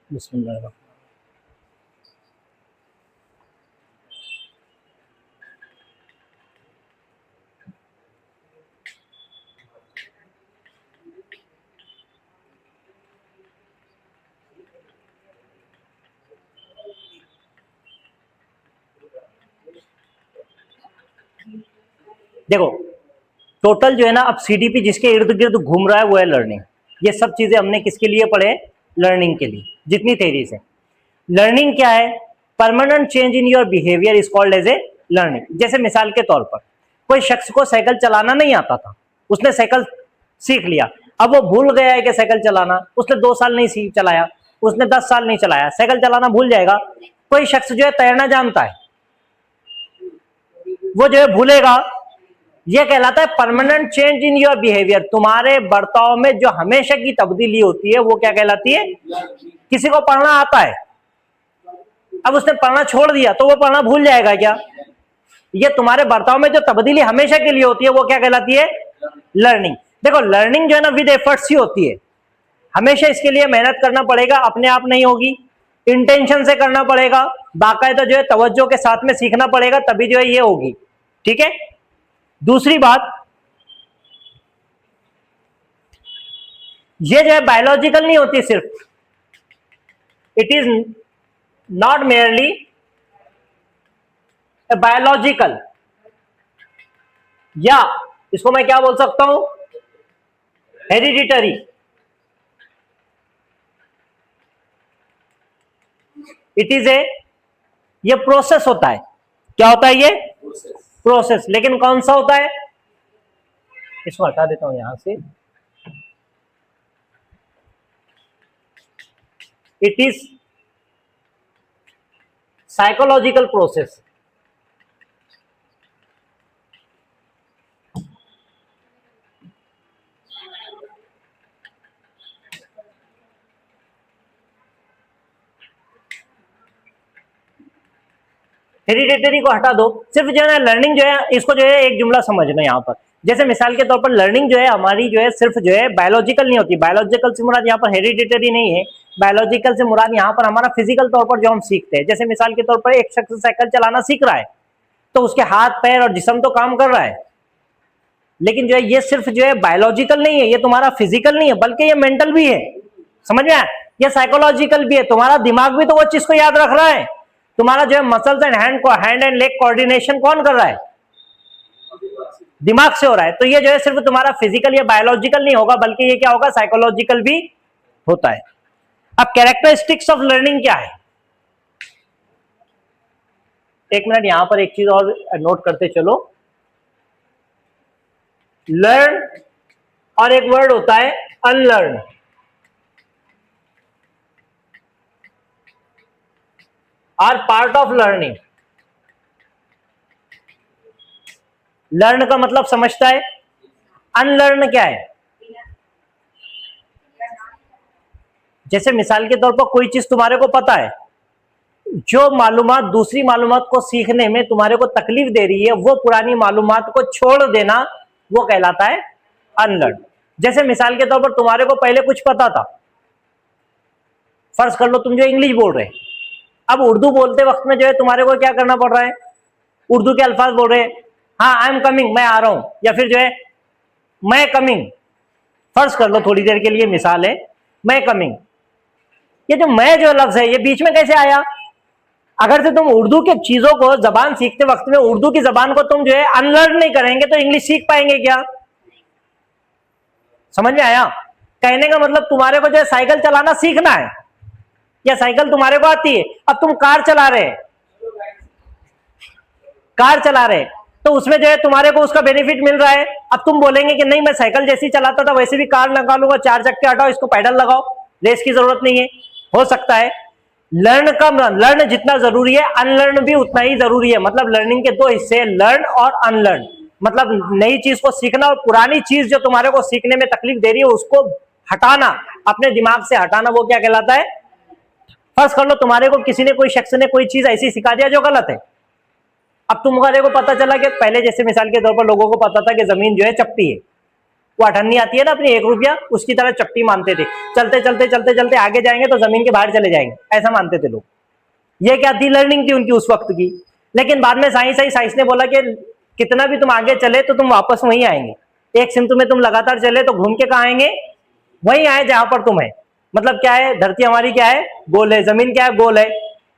बिस्मिल्लाह। देखो टोटल जो है ना, अब सीडीपी जिसके इर्द गिर्द घूम रहा है वो है लर्निंग। ये सब चीजें हमने किसके लिए पढ़े? लर्निंग के लिए। जितनी थेरीज है, लर्निंग क्या है? Permanent change in your behaviour is called as a learning. जैसे मिसाल के तौर पर कोई शख्स को साइकिल चलाना नहीं आता था, उसने साइकिल सीख लिया, अब वो भूल गया है कि साइकिल चलाना, उसने 2 साल नहीं चलाया, उसने 10 साल नहीं चलाया, साइकिल चलाना भूल जाएगा। कोई शख्स जो है तैरना जानता है, वो जो है भूलेगा। यह कहलाता है permanent change in your behaviour. तुम्हारे बर्ताव में जो हमेशा की तब्दीली होती है वो क्या कहलाती है? किसी को पढ़ना आता है, अब उसने पढ़ना छोड़ दिया तो वो पढ़ना भूल जाएगा क्या? ये तुम्हारे बर्ताव में जो तब्दीली हमेशा के लिए होती है वो क्या कहलाती है? लर्निंग। देखो लर्निंग जो है ना विद एफर्ट्स ही होती है, हमेशा इसके लिए मेहनत करना पड़ेगा, अपने आप नहीं होगी, इंटेंशन से करना पड़ेगा, बाकायदा जो है तवज्जो के साथ में सीखना पड़ेगा, तभी जो है ये होगी। ठीक है। दूसरी बात, ये जो है बायोलॉजिकल नहीं होती सिर्फ, it is not merely biological, या इसको मैं क्या बोल सकता हूं? हेरिडिटरी। इट इज ए, ये प्रोसेस होता है। क्या होता है ये? प्रोसेस। लेकिन कौन सा होता है? इसको हटा देता हूं यहां से। It is psychological process. Hereditary को हटा दो, सिर्फ जो है लर्निंग जो है, इसको जो है एक जुमला समझना यहाँ पर। जैसे मिसाल के तौर पर लर्निंग जो है हमारी जो है सिर्फ जो है बायोलॉजिकल नहीं होती। बायोलॉजिकल से मुराद यहाँ पर हेरिडिटरी नहीं है, बायोलॉजिकल से मुराद यहाँ पर हमारा फिजिकल तौर पर जो हम सीखते हैं। जैसे मिसाल के तौर पर एक शख्स साइकिल चलाना सीख रहा है तो उसके हाथ पैर और जिस्म तो काम कर रहा है, लेकिन जो है ये सिर्फ जो है बायोलॉजिकल नहीं है, ये तुम्हारा फिजिकल नहीं है, बल्कि ये मेंटल भी है। समझ में आया? ये साइकोलॉजिकल भी है। तुम्हारा दिमाग भी तो वो चीज को याद रख रहा है। तुम्हारा जो है muscles and hand and leg coordination कौन कर रहा है? दिमाग से हो रहा है। तो ये जो है सिर्फ तुम्हारा फिजिकल या बायोलॉजिकल नहीं होगा, बल्कि ये क्या होगा? साइकोलॉजिकल भी होता है। अब कैरेक्टरिस्टिक्स ऑफ लर्निंग क्या है? एक मिनट यहां पर एक चीज और नोट करते चलो। लर्न और एक वर्ड होता है unlearn. Are part of learning. Learn का मतलब समझता है, अनलर्न क्या है? जैसे मिसाल के तौर पर कोई चीज तुम्हारे को पता है, जो मालूमात दूसरी मालूमात को सीखने में तुम्हारे को तकलीफ दे रही है, वो पुरानी मालूमात को छोड़ देना, वो कहलाता है अनलर्न। जैसे मिसाल के तौर पर तुम्हारे को पहले कुछ पता था, फर्ज कर लो तुम जो इंग्लिश बोल रहे हैं, अब उर्दू बोलते वक्त में जो है तुम्हारे को क्या करना पड़ रहा है? उर्दू के अल्फाज बोल रहे हैं, हाँ आई एम कमिंग, मैं आ रहा हूं, या फिर जो है मैं कमिंग। फर्ज कर लो थोड़ी देर के लिए मिसाल है, मैं कमिंग। ये जो मैं जो लफ्ज है ये बीच में कैसे आया? अगर से तुम उर्दू के चीजों को जबान सीखते वक्त में उर्दू की जबान को तुम जो है अनलर्न नहीं करेंगे तो इंग्लिश सीख पाएंगे क्या? समझ में आया? कहने का मतलब तुम्हारे को जो है साइकिल चलाना सीखना है, या साइकिल तुम्हारे को आती है, अब तुम कार चला रहे, तो उसमें जो है तुम्हारे को उसका बेनिफिट मिल रहा है। अब तुम बोलेंगे कि नहीं मैं साइकिल जैसी चलाता था वैसे भी कार लगा लूंगा, 4 चक्के हटाओ, इसको पैडल लगाओ, रेस की जरूरत नहीं है। हो सकता है। लर्न जितना जरूरी है अनलर्न भी उतना ही जरूरी है। मतलब लर्निंग के 2 हिस्से हैं, लर्न और अनलर्न। मतलब नई चीज को सीखना और पुरानी चीज जो तुम्हारे को सीखने में तकलीफ दे रही है उसको हटाना, अपने दिमाग से हटाना, वो क्या कहलाता है? फर्ज कर लो तुम्हारे को किसी ने, कोई शख्स ने कोई चीज ऐसी सिखा दिया जो गलत है। अब तुम्हारे को पता चला कि पहले जैसे मिसाल के तौर पर लोगों को पता था कि जमीन जो है चपटी है, वो अठन्नी आती है ना अपनी 1 रुपया, उसकी तरह चपटी मानते थे। चलते चलते चलते चलते आगे जाएंगे तो जमीन के बाहर चले जाएंगे, ऐसा मानते थे लोग। ये क्या थी? लर्निंग थी उनकी उस वक्त की। लेकिन बाद में साइंस ने बोला कि कितना भी तुम आगे चले तो तुम वापस वहीं आएंगे। एक सिमत में तुम लगातार चले तो घूम के कहाँ आएंगे? वहीं आए जहां पर तुम है। मतलब क्या है? धरती हमारी क्या है? गोल है। जमीन क्या है? गोल है।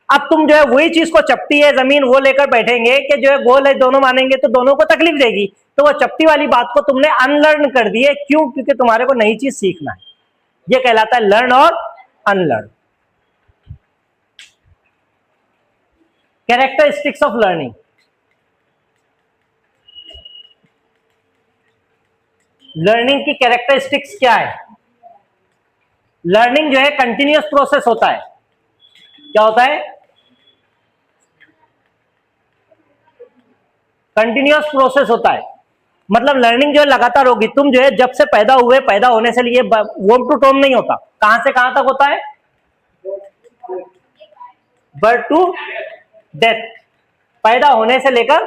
अब तुम जो है वही चीज को चपटी है जमीन वो लेकर बैठेंगे कि जो है गोल है, दोनों मानेंगे तो दोनों को तकलीफ देगी। तो वो चपटी वाली बात को तुमने अनलर्न कर दिए। क्यों? क्योंकि तुम्हारे को नई चीज सीखना है। ये कहलाता है लर्न और unlearn. Characteristics of learning. Learning की कैरेक्टरिस्टिक्स क्या है? लर्निंग जो है कंटिन्यूअस प्रोसेस होता है। क्या होता है? कंटिन्यूअस प्रोसेस होता है। मतलब लर्निंग जो है लगातार होगी। तुम जो है जब से पैदा हुए, पैदा होने से लिए वोम टू टोम नहीं होता। कहां से कहां तक होता है? Birth to death. पैदा होने से लेकर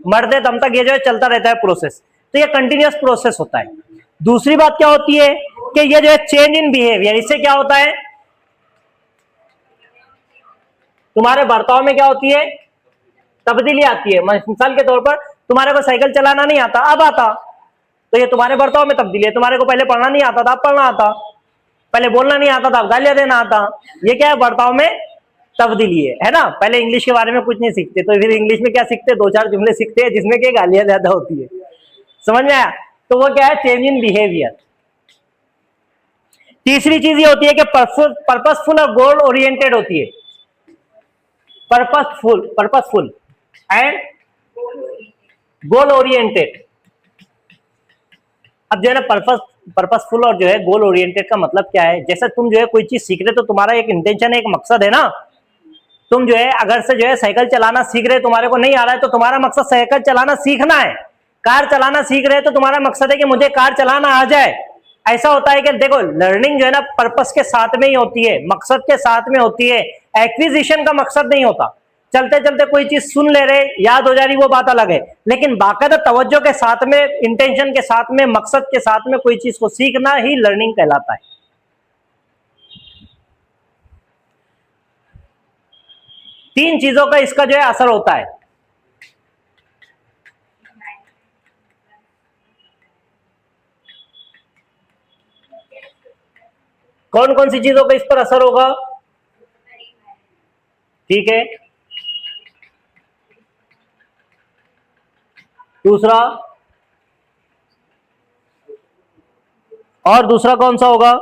मरते दम तक ये जो है चलता रहता है प्रोसेस। तो ये कंटिन्यूअस प्रोसेस होता है। दूसरी बात क्या होती है कि ये जो है चेंज इन बिहेवियर। इससे क्या होता है? तुम्हारे बर्ताव में क्या होती है? तब्दीली आती है। मिसाल के तौर पर तुम्हारे को साइकिल चलाना नहीं आता, अब आता, तो ये तुम्हारे बर्ताव में तब्दीली है। तुम्हारे को पहले पढ़ना नहीं आता था, अब पढ़ना आता। पहले बोलना नहीं आता था, अब गालियां देना आता। ये क्या है? बर्ताव में तब्दीली है ना। पहले इंग्लिश के बारे में कुछ नहीं सीखते तो फिर इंग्लिश में क्या सीखते? 2-4 जुमले सीखते हैं जिसमें क्या गालियां ज्यादा होती है। समझ में आया? तो वो क्या है? Change in behaviour. तीसरी चीज ये होती है कि पर्पसफुल और गोल ओरिएंटेड होती है। Purposeful and goal oriented. अब जो है ना पर्पसफुल और जो है गोल ओरिएंटेड का मतलब क्या है? जैसे तुम जो है कोई चीज सीख रहे तो तुम्हारा एक इंटेंशन है, एक मकसद है ना। तुम जो है अगर से जो है साइकिल चलाना सीख रहे, तुम्हारे को नहीं आ रहा है तो तुम्हारा मकसद साइकिल चलाना सीखना है। कार चलाना सीख रहे तो तुम्हारा मकसद है कि मुझे कार चलाना आ जाए। ऐसा होता है कि देखो लर्निंग जो है ना पर्पस के साथ में ही होती है, मकसद के साथ में होती है। एक्विजिशन का मकसद नहीं होता। चलते चलते कोई चीज सुन ले रहे, याद हो जा रही, वो बात अलग है। लेकिन बाकायदा तवज्जो के साथ में, इंटेंशन के साथ में, मकसद के साथ में कोई चीज को सीखना ही लर्निंग कहलाता है। तीन चीजों का इसका जो है असर होता है। कौन कौन सी चीजों का इस पर असर होगा? ठीक है। दूसरा, और दूसरा कौन सा होगा?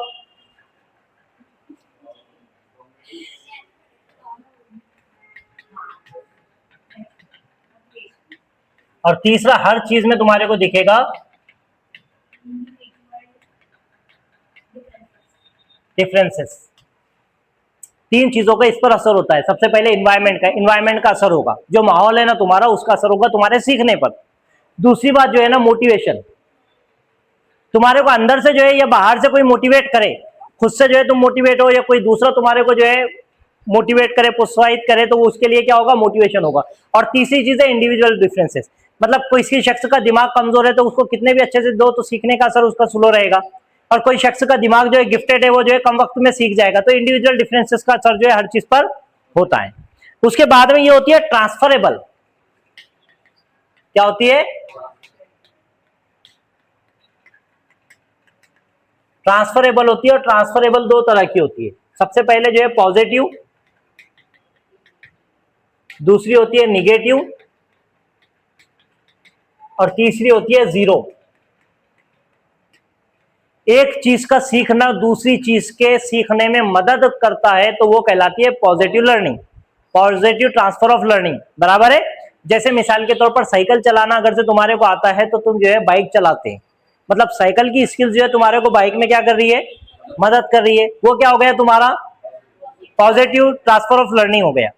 और तीसरा हर चीज में तुम्हारे को दिखेगा डिफरेंसेस। तीन चीजों का इस पर असर होता है। सबसे पहले इन्वायरमेंट का असर होगा। जो माहौल है ना तुम्हारा, उसका असर होगा तुम्हारे सीखने पर। दूसरी बात जो है ना मोटिवेशन। तुम्हारे को अंदर से जो है या बाहर से कोई मोटिवेट करे, खुद से जो है तुम मोटिवेट हो या कोई दूसरा तुम्हारे को जो है मोटिवेट करे, प्रोत्साहित करे, तो उसके लिए क्या होगा? मोटिवेशन होगा। और तीसरी चीज है इंडिविजुअल डिफरेंसेस। मतलब किसी शख्स का दिमाग कमजोर है तो उसको कितने भी अच्छे से दो तो सीखने का असर उसका स्लो रहेगा। और कोई शख्स का दिमाग जो है गिफ्टेड है, वो जो है कम वक्त में सीख जाएगा। तो इंडिविजुअल डिफरेंसेस का असर जो है हर चीज पर होता है। उसके बाद में ये होती है ट्रांसफरेबल। क्या होती है? ट्रांसफरेबल होती है। और ट्रांसफरेबल दो तरह की होती है। सबसे पहले जो है पॉजिटिव, दूसरी होती है निगेटिव, और तीसरी होती है जीरो। एक चीज का सीखना दूसरी चीज के सीखने में मदद करता है तो वो कहलाती है positive learning, positive transfer of learning. बराबर है? जैसे मिसाल के तौर पर साइकिल चलाना अगर से तुम्हारे को आता है तो तुम जो है बाइक चलाते हैं। मतलब साइकिल की स्किल्स जो है तुम्हारे को बाइक में क्या कर रही है? मदद कर रही है। वो क्या हो गया? तुम्हारा पॉजिटिव ट्रांसफर ऑफ लर्निंग हो गया।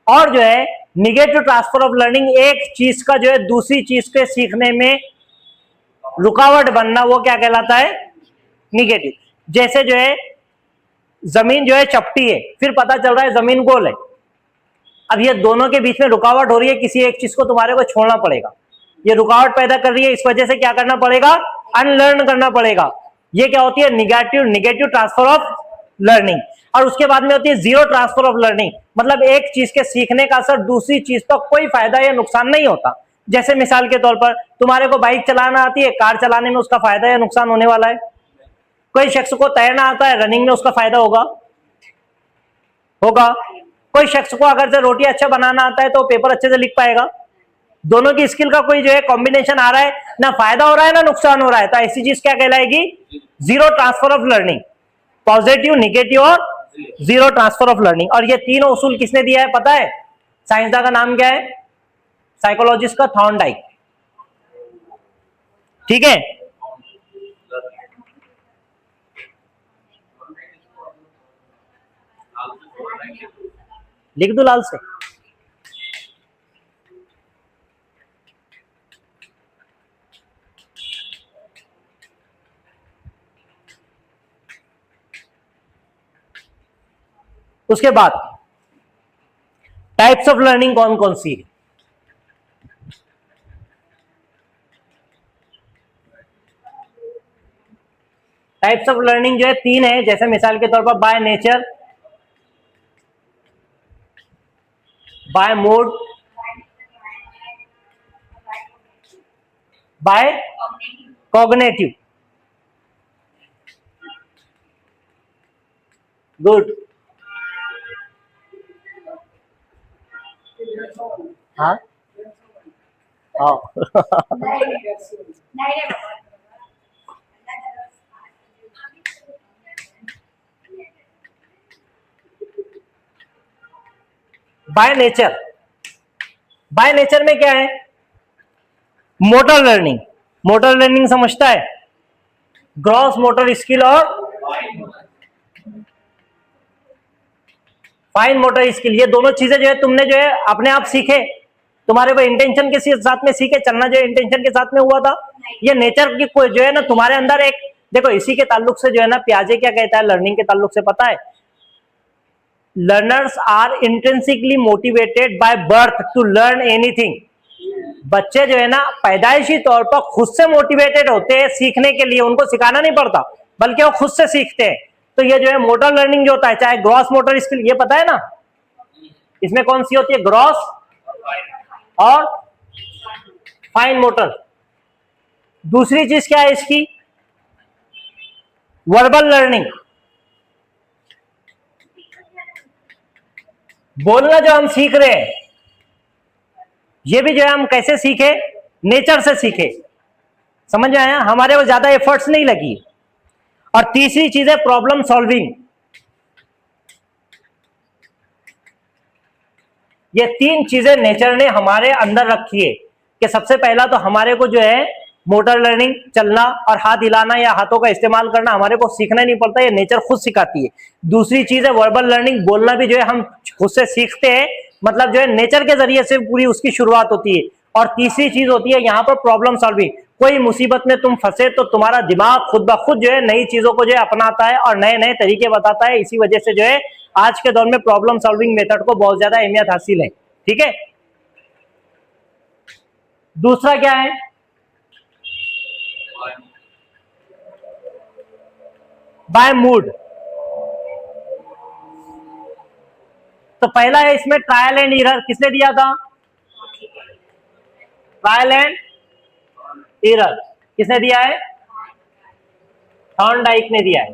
और जो है निगेटिव ट्रांसफर ऑफ लर्निंग, एक चीज का जो है दूसरी चीज के सीखने में रुकावट बनना, वो क्या कहलाता है? निगेटिव। जैसे जो है जमीन जो है चपटी है, फिर पता चल रहा है जमीन गोल है। अब ये दोनों के बीच में रुकावट हो रही है, किसी एक चीज को तुम्हारे को छोड़ना पड़ेगा। ये रुकावट पैदा कर रही है, इस वजह से क्या करना पड़ेगा? अनलर्न करना पड़ेगा। ये क्या होती है? Negative transfer of learning. और उसके बाद में होती है जीरो ट्रांसफर ऑफ लर्निंग, मतलब एक चीज के सीखने का असर दूसरी चीज पर कोई फायदा या नुकसान नहीं होता। जैसे मिसाल के तौर पर तुम्हारे को बाइक चलाना आती है, कार चलाने में उसका फायदा या नुकसान होने वाला है? कोई शख्स को तैरना आता है, रनिंग में उसका फायदा होगा? कोई शख्स को अगर से रोटी अच्छा बनाना आता है तो पेपर अच्छे से लिख पाएगा? दोनों की स्किल का कोई जो है कॉम्बिनेशन आ रहा है, ना फायदा हो रहा है ना नुकसान हो रहा है, तो ऐसी चीज क्या कहलाएगी? Zero transfer of learning. Positive, negative और जीरो ट्रांसफर ऑफ लर्निंग। और ये तीनों उसूल किसने दिया है पता है? साइंसदान का नाम क्या है? साइकोलॉजिस्ट का थॉर्नडाइक। ठीक है, लिख दो लाल से। उसके बाद टाइप्स ऑफ लर्निंग कौन कौन सी है? टाइप्स ऑफ लर्निंग जो है तीन है, जैसे मिसाल के तौर पर by nature, by mode, by cognitive. Good. हाँ बाय नेचर, बाय नेचर में क्या है? Motor learning. मोटर लर्निंग समझता है? ग्रॉस मोटर स्किल और फाइन मोटर स्किल, ये दोनों चीजें जो है तुमने जो है अपने आप सीखे, तुम्हारे को इंटेंशन के साथ में सीखे। चलना जो इंटेंशन के साथ में हुआ था, ये नेचर की कोई जो है ना तुम्हारे अंदर एक, देखो इसी के ताल्लुक से जो है ना पियाजे क्या कहता है लर्निंग के ताल्लुक से पता है? Learners are intrinsically motivated by birth to learn anything. बच्चे जो है ना पैदाइशी तौर पर खुद से मोटिवेटेड होते हैं सीखने के लिए, उनको सिखाना नहीं पड़ता, बल्कि वो खुद से सीखते हैं। तो ये जो है मोटर लर्निंग जो होता है, चाहे ग्रॉस मोटर स्किल, ये पता है ना इसमें कौन सी होती है? ग्रॉस और फाइन मोटर। दूसरी चीज क्या है इसकी? Verbal learning. बोलना जो हम सीख रहे हैं, ये भी जो है हम कैसे सीखे? नेचर से सीखे। समझ में आया? हमारे को ज्यादा एफर्ट्स नहीं लगी। और तीसरी चीज है प्रॉब्लम सॉल्विंग। ये तीन चीजें नेचर ने हमारे अंदर रखी है कि सबसे पहला तो हमारे को जो है मोटर लर्निंग, चलना और हाथ हिलाना या हाथों का इस्तेमाल करना हमारे को सीखना नहीं पड़ता, ये नेचर खुद सिखाती है। दूसरी चीज है वर्बल लर्निंग, बोलना भी जो है हम खुद से सीखते हैं, मतलब जो है नेचर के जरिए से पूरी उसकी शुरुआत होती है। और तीसरी चीज होती है यहाँ पर प्रॉब्लम सॉल्विंग। कोई मुसीबत में तुम फंसे तो तुम्हारा दिमाग खुद ब खुद जो है नई चीजों को जो है अपनाता है और नए नए तरीके बताता है। इसी वजह से जो है आज के दौर में प्रॉब्लम सॉल्विंग मेथड को बहुत ज्यादा अहमियत हासिल है। ठीक है, दूसरा क्या है? By mood. तो पहला है इसमें ट्रायल एंड एरर। किसने दिया था? ट्रायल एंड एरर किसने दिया है? थॉर्नडाइक ने दिया है।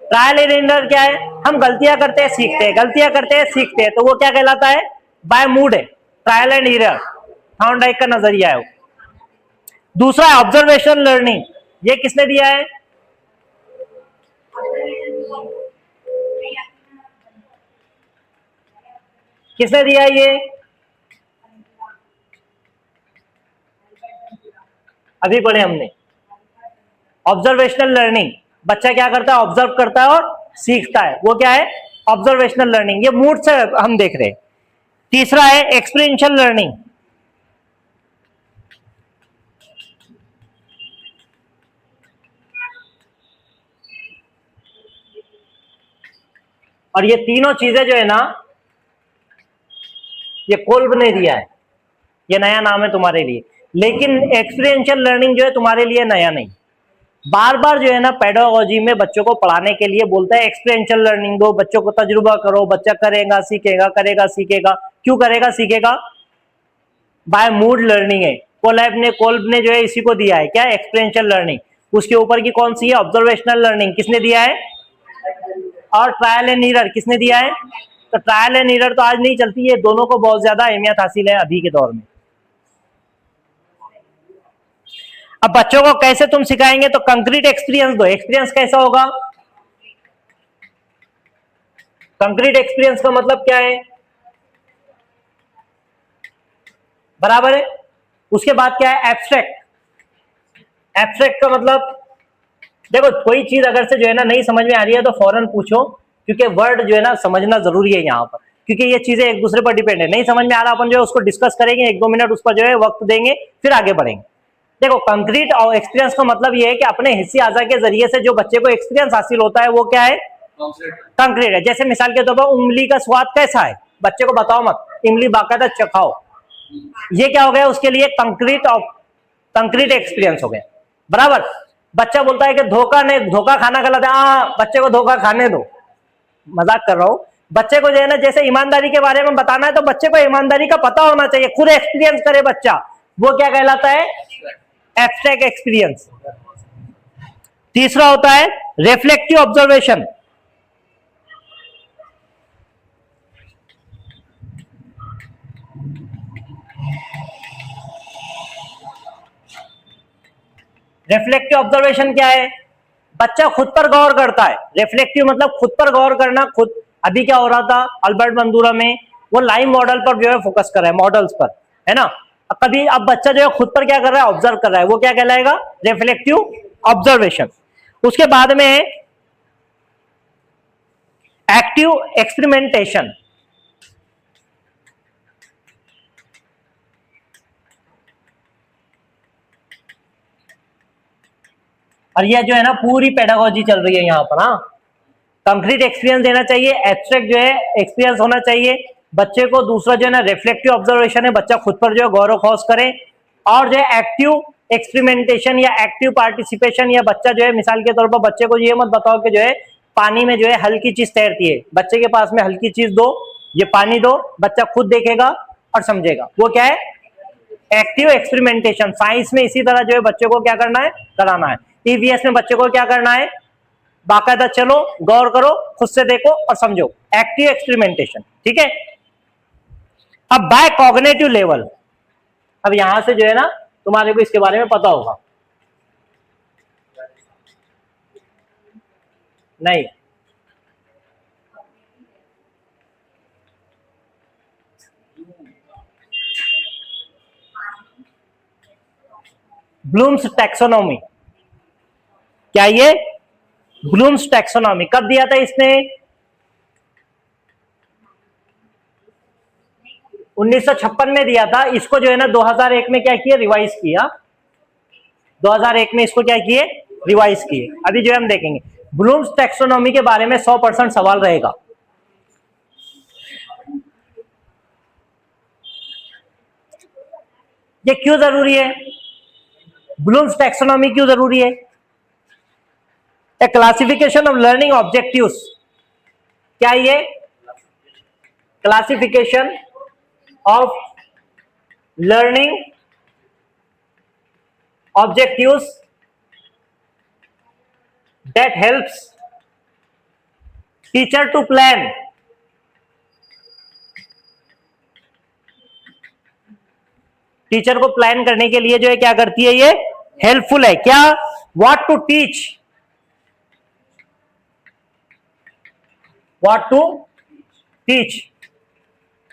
ट्रायल एंड एरर क्या है? हम गलतियां करते हैं सीखते हैं, गलतियां करते हैं सीखते हैं, तो वो क्या कहलाता है? बाय मूड है, ट्रायल एंड एरर, थॉर्नडाइक का नजरिया है वो। दूसरा है ऑब्जर्वेशन लर्निंग। ये किसने दिया है? किसने दिया है ये? अभी पढ़े हमने। ऑब्जर्वेशनल लर्निंग, बच्चा क्या करता है? ऑब्जर्व करता है और सीखता है, वो क्या है? Observational learning. ये मूड से हम देख रहे हैं। तीसरा है एक्सपीरियंशियल लर्निंग। और ये तीनों चीजें जो है ना, ये कोल्ब ने दिया है, ये नया नाम है तुम्हारे लिए, लेकिन एक्सपीरियंशियल लर्निंग जो है तुम्हारे लिए नया नहीं। बार बार जो है ना पेडागोजी में बच्चों को पढ़ाने के लिए बोलता है एक्सपीरियंशियल लर्निंग दो, बच्चों को तजुर्बा करो, बच्चा करेगा सीखेगा, करेगा सीखेगा। क्यों करेगा सीखेगा? बाय मूड लर्निंग है। कोल्ब ने जो है इसी को दिया है, क्या? Experiential learning. उसके ऊपर की कौन सी है? Observational learning. किसने दिया है? और ट्रायल एंड एरर किसने दिया है? तो ट्रायल एंड एरर तो आज नहीं चलती है, दोनों को बहुत ज्यादा अहमियत हासिल है अभी के दौर में। अब बच्चों को कैसे तुम सिखाएंगे? तो कंक्रीट एक्सपीरियंस दो। एक्सपीरियंस कैसा होगा? कंक्रीट एक्सपीरियंस का मतलब क्या है? बराबर है। उसके बाद क्या है? एब्स्ट्रैक्ट। एब्स्ट्रैक्ट का मतलब, देखो कोई चीज अगर से जो है ना नहीं समझ में आ रही है तो फौरन पूछो, क्योंकि वर्ड जो है ना समझना जरूरी है यहाँ पर, क्योंकि ये चीजें एक दूसरे पर डिपेंड है। नहीं समझ में आ रहा, अपन जो है उसको डिस्कस करेंगे, 1-2 मिनट उस पर जो है वक्त देंगे, फिर आगे बढ़ेंगे। देखो कंक्रीट और एक्सपीरियंस का मतलब ये है कि अपने हिस्सी आजा के जरिए से जो बच्चे को एक्सपीरियंस हासिल होता है वो क्या है? कंक्रीट है। जैसे मिसाल के तौर पर उंगली का स्वाद कैसा है, बच्चे को बताओ मत, इमली बाकायदा चखाओ, ये क्या हो गया उसके लिए? कंक्रीट एक्सपीरियंस हो गया। बराबर। बच्चा बोलता है कि धोखा खाना गलत है, बच्चे को धोखा खाने दो, मजाक कर रहा हूं। बच्चे को जो है ना जैसे ईमानदारी के बारे में बताना है तो बच्चे को ईमानदारी का पता होना चाहिए, खुद एक्सपीरियंस करे बच्चा, वो क्या कहलाता है? Abstract experience. तीसरा होता है रिफ्लेक्टिव ऑब्जर्वेशन। रिफ्लेक्टिव ऑब्जर्वेशन क्या है? बच्चा खुद पर गौर करता है। रिफ्लेक्टिव मतलब खुद पर गौर करना। खुद अभी क्या हो रहा था अल्बर्ट बंदूरा में, वो लाइव मॉडल पर जो है फोकस कर रहा है, मॉडल्स पर, है ना। कभी अब बच्चा जो है खुद पर क्या कर रहा है? ऑब्जर्व कर रहा है, वो क्या कहलाएगा? Reflective observation. उसके बाद में एक्टिव एक्सपेरिमेंटेशन। और यह जो है ना पूरी पेडागोजी चल रही है यहाँ पर। हाँ, कंक्रीट एक्सपीरियंस देना चाहिए, एब्स्ट्रैक्ट जो है एक्सपीरियंस होना चाहिए बच्चे को। दूसरा जो है ना रिफ्लेक्टिव ऑब्जर्वेशन है, बच्चा खुद पर जो है गौर खोज करे। और जो है एक्टिव एक्सपेरिमेंटेशन या एक्टिव पार्टिसिपेशन, या बच्चा जो है मिसाल के तौर पर बच्चे को ये मत बताओ कि जो है पानी में जो है हल्की चीज तैरती है, बच्चे के पास में हल्की चीज दो, ये पानी दो, बच्चा खुद देखेगा और समझेगा, वो क्या है? Active experimentation. साइंस में इसी तरह जो है बच्चे को क्या करना है? कराना है। ईवीएस में बच्चे को क्या करना है? बाकायदा चलो, गौर करो, खुद से देखो और समझो, एक्टिव एक्सपेरिमेंटेशन। ठीक है। अब बाय कॉग्निटिव लेवल, अब यहां से जो है ना तुम्हारे को इसके बारे में पता होगा। नहीं, ब्लूम्स टैक्सोनॉमी। क्या ये? ब्लूम्स टैक्सोनॉमी कब दिया था इसने? 1956 में दिया था। इसको जो है ना 2001 में क्या किया? रिवाइज किया। 2001 में इसको क्या किए? रिवाइज किए। अभी जो है हम देखेंगे ब्लूम्स टैक्सोनॉमी के बारे में 100% सवाल रहेगा। ये क्यों जरूरी है? ब्लूम्स टैक्सोनॉमी क्यों जरूरी है? ए क्लासिफिकेशन ऑफ लर्निंग ऑब्जेक्टिव्स। क्या ये? Classification of learning objectives that helps teacher to plan teacher को प्लान करने के लिए जो है क्या करती है? ये हेल्पफुल है। क्या? What to teach, what to teach,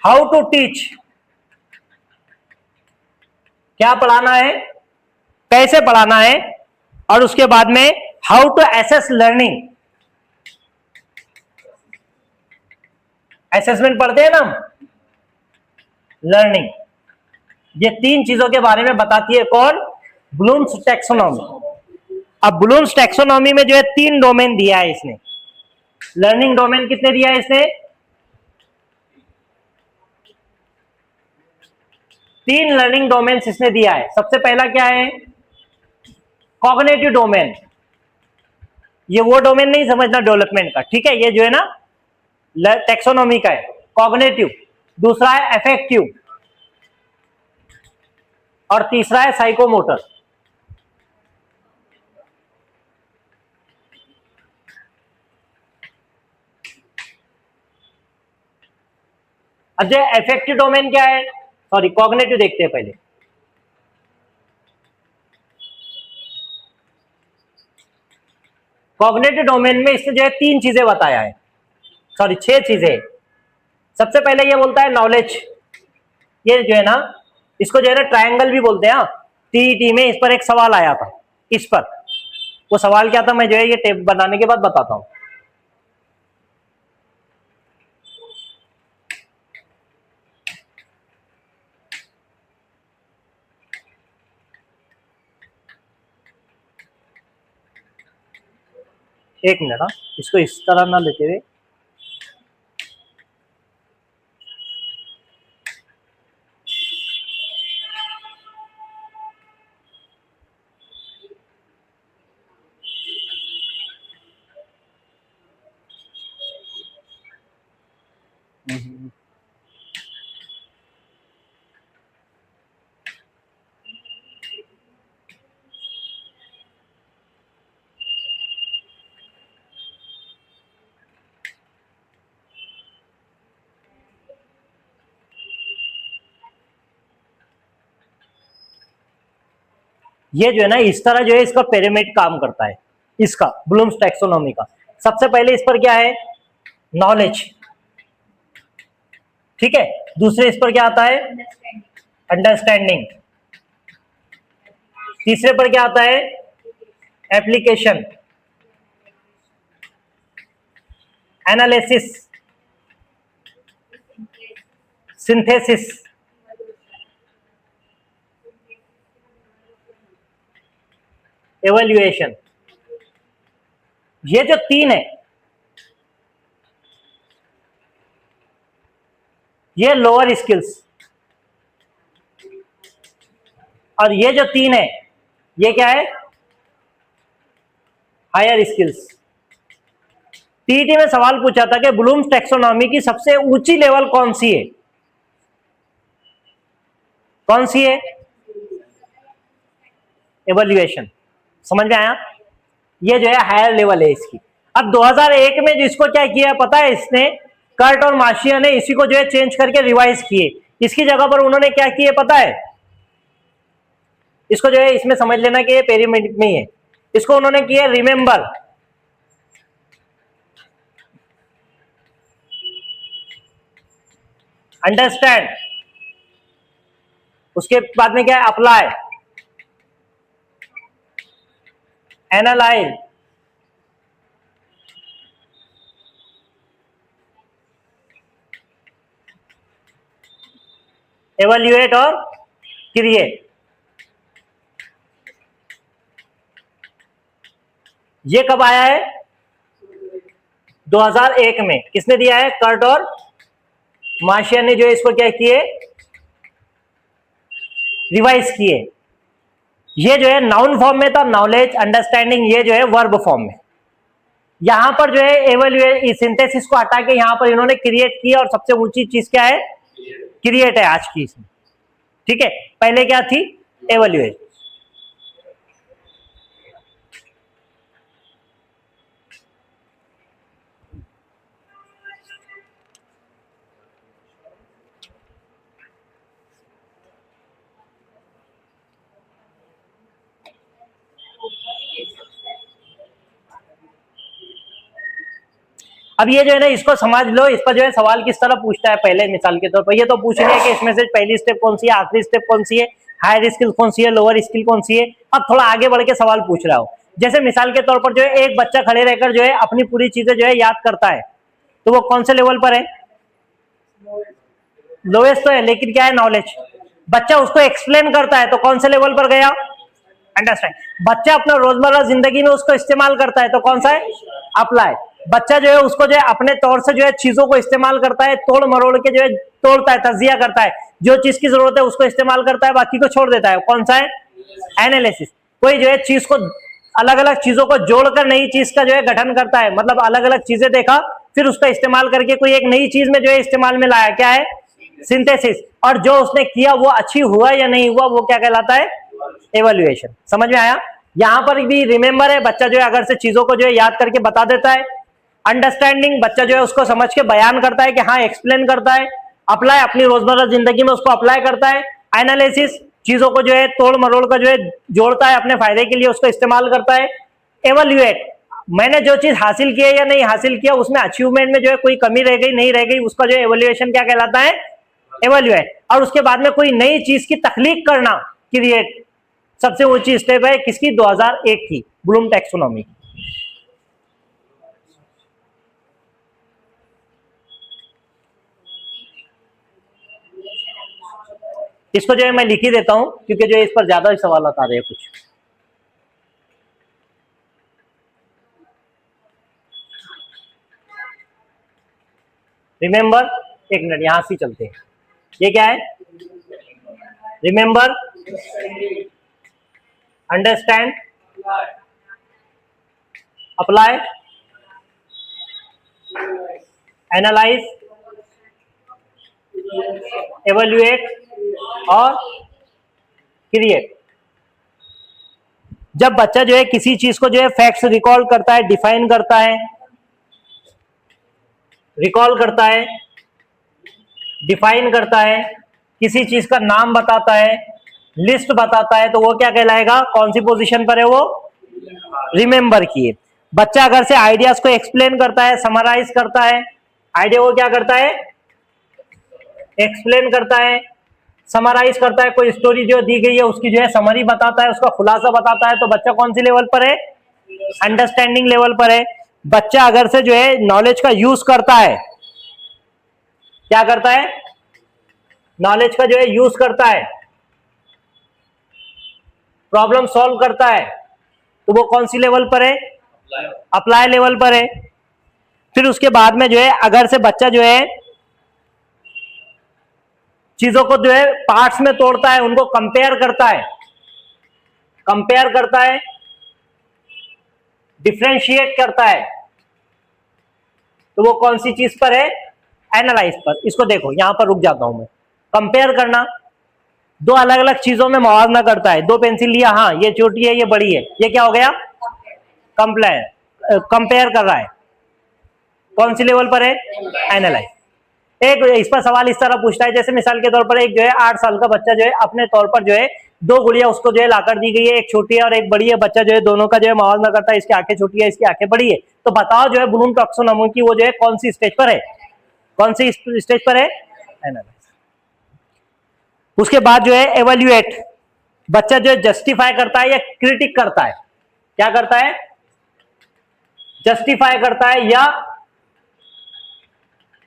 how to teach, क्या पढ़ाना है, कैसे पढ़ाना है, और उसके बाद में how to assess learning. Assessment पढ़ते हैं ना, लर्निंग। ये तीन चीजों के बारे में बताती है कौन? Bloom's taxonomy. अब ब्लूम्स टैक्सोनॉमी में जो है तीन डोमेन दिया है इसने। लर्निंग डोमेन कितने दिया है इसने? तीन लर्निंग डोमेन्स इसने दिया है। सबसे पहला क्या है? Cognitive domain. ये वो डोमेन नहीं समझना डेवलपमेंट का, ठीक है? ये जो है ना टैक्सोनॉमी का है, कॉग्निटिव। दूसरा है अफेक्टिव और तीसरा है साइकोमोटर। अब जो अफेक्टिव डोमेन क्या है, सॉरी कॉग्निटिव देखते हैं पहले। कॉग्निटिव डोमेन में इसने जो है तीन चीजें बताया है, सॉरी 6 चीजें। सबसे पहले ये बोलता है नॉलेज। ये जो है ना, इसको जो है ना ट्रायंगल भी बोलते हैं। टीईटी में इस पर एक सवाल आया था, इस पर। वो सवाल क्या था मैं जो है ये टेप बनाने के बाद बताता हूं। एक मिनट, हाँ, इसको इस तरह ना लेते हुए। ये जो है ना इस तरह जो है इसका पिरामिड काम करता है, इसका ब्लूम्स टैक्सोनॉमी का। सबसे पहले इस पर क्या है? नॉलेज, ठीक है। दूसरे इस पर क्या आता है? अंडरस्टैंडिंग। तीसरे पर क्या आता है? Application, analysis, synthesis, evaluation. ये जो तीन है, ये लोअर स्किल्स, और ये जो तीन है ये क्या है? Higher skills. टीईटी में सवाल पूछा था कि ब्लूम्स टैक्सोनॉमी की सबसे ऊंची लेवल कौन सी है? कौन सी है? एवेल्युएशन। समझ में आया? ये जो है हायर लेवल है इसकी। अब 2001 में जिसको क्या किया पता है इसने? कर्ट और मार्शिया ने इसी को जो है चेंज करके रिवाइज किए। इसकी जगह पर उन्होंने क्या किए पता है? इसको जो है इसमें समझ लेना कि ये पिरामिड में ही है। इसको उन्होंने किया रिमेंबर, अंडरस्टैंड, उसके बाद में क्या है? अप्लाई, एनालाइज, एवेल्युएट और क्रिएट। ये कब आया है? 2001 में। किसने दिया है? कर्ट और मार्शिया ने जो है इसको क्या किए? रिवाइज किए। ये जो है नाउन फॉर्म में था, नॉलेज, अंडरस्टैंडिंग। ये जो है वर्ब फॉर्म में। यहां पर जो है एवेल्युएट, सिंथेसिस को हटा के यहां पर इन्होंने क्रिएट किया, और सबसे ऊंची चीज क्या है? क्रिएट है आज की इसमें, ठीक है। पहले क्या थी? एवेल्युएट। अब ये जो है ना इसको समझ लो, इस पर जो है सवाल किस तरह पूछता है। पहले मिसाल के तौर पर ये तो पूछ लिया कि इसमें से पहली स्टेप कौन सी है, आखिरी स्टेप कौन सी है, हायर स्किल कौन सी है, लोअर स्किल कौन सी है। अब थोड़ा आगे बढ़ के सवाल पूछ रहा हो। जैसे मिसाल के तौर पर जो है एक बच्चा खड़े रहकर जो है अपनी पूरी चीजें जो है याद करता है, तो वो कौन से लेवल पर है? लोएस्ट तो है, लेकिन क्या है, नॉलेज। बच्चा उसको एक्सप्लेन करता है तो कौन से लेवल पर गया, अंडरस्टैंड। बच्चा अपना रोजमर्रा जिंदगी में उसको इस्तेमाल करता है तो कौन सा है, अप्लाई। बच्चा जो है उसको जो है अपने तौर से जो है चीजों को इस्तेमाल करता है, तोड़ मरोड़ के जो है तोड़ता है, तजिया करता है, जो चीज की जरूरत है उसको इस्तेमाल करता है, बाकी को छोड़ देता है, कौन सा है, एनालिसिस। कोई जो है चीज को, अलग अलग चीजों को जोड़कर नई चीज का जो है गठन करता है, मतलब अलग अलग चीजें देखा फिर उसका इस्तेमाल करके कोई एक नई चीज में जो है इस्तेमाल में लाया, क्या है, सिंथेसिस। और जो उसने किया वो अच्छी हुआ या नहीं हुआ वो क्या कहलाता है, एवल्युएशन। समझ में आया। यहां पर भी रिमेंबर है, बच्चा जो है अगर से चीजों को जो है याद करके बता देता है। अंडरस्टैंडिंग, बच्चा जो है उसको समझ के बयान करता है कि हाँ, एक्सप्लेन करता है। अप्लाई, अपनी रोजमर्रा जिंदगी में उसको अप्लाई करता है। एनालिसिस, चीजों को जो है तोड़ मरोड़ कर जो है जोड़ता है, अपने फायदे के लिए उसको इस्तेमाल करता है। एवल्युएट, मैंने जो चीज हासिल की है या नहीं हासिल किया, उसमें अचीवमेंट में जो है कोई कमी रह गई नहीं रह गई, उसका जो एवल्युएशन क्या कहलाता है, एवल्युएट। और उसके बाद में कोई नई चीज की तख्लीक करना, क्रिएट, सबसे ऊंची स्टेप है किसकी, 2001 की ब्लूम टैक्सोनॉमी। इसको जो है मैं लिख ही देता हूं क्योंकि जो है इस पर ज्यादा ही सवाल आ रहे हैं कुछ। रिमेंबर, एक मिनट यहां से चलते हैं। ये क्या है, रिमेंबर, अंडरस्टैंड, अप्लाई, एनालाइज, एवल्युएट और क्रिएट। जब बच्चा जो है किसी चीज को जो है फैक्ट्स रिकॉल करता है, डिफाइन करता है, रिकॉल करता है, डिफाइन करता है, किसी चीज का नाम बताता है, लिस्ट बताता है, तो वो क्या कहलाएगा, कौन सी पोजीशन पर है वो, रिमेंबर की है। बच्चा अगर से आइडियाज को एक्सप्लेन करता है, समराइज करता है, आइडिया को क्या करता है, एक्सप्लेन करता है, समराइज करता है, कोई स्टोरी जो दी गई है उसकी जो है समरी बताता है, उसका खुलासा बताता है, तो बच्चा कौन सी लेवल पर है, अंडरस्टैंडिंग लेवल पर है। बच्चा अगर से जो है नॉलेज का यूज करता है, क्या करता है, नॉलेज का जो है यूज करता है, प्रॉब्लम सॉल्व करता है, तो वो कौन सी लेवल पर है, अप्लाई लेवल पर है। फिर उसके बाद में जो है अगर से बच्चा जो है चीजों को जो है पार्ट्स में तोड़ता है, उनको कंपेयर करता है, कंपेयर करता है, डिफरेंशिएट करता है, तो वो कौन सी चीज पर है, एनालाइज पर। इसको देखो, यहां पर रुक जाता हूं मैं। कंपेयर करना, दो अलग अलग चीजों में मुआवजा करता है, दो पेंसिल लिया, हाँ ये छोटी है ये बड़ी है, ये क्या हो गया, कंपेयर कर रहा है, कौन सी लेवल पर है, एनालाइज। एक इस पर सवाल इस तरह पूछता है, जैसे मिसाल के तौर पर एक जो है 8 साल का बच्चा जो है अपने तौर पर जो है दो गुड़िया उसको जो है लाकर दी गई है, एक छोटी है और एक बड़ी है, बच्चा जो है दोनों का जो है मुआवजा करता है, इसकी आंखें छोटी है इसकी आंखें बड़ी है, तो बताओ जो है ब्लूम टैक्सोनॉमी की वो जो है कौन सी स्टेज पर है, कौन सी स्टेज पर है, एनालाइज। उसके बाद जो है एवल्युएट, बच्चा जो है जस्टिफाई करता है या क्रिटिक करता है, क्या करता है, जस्टिफाई करता है या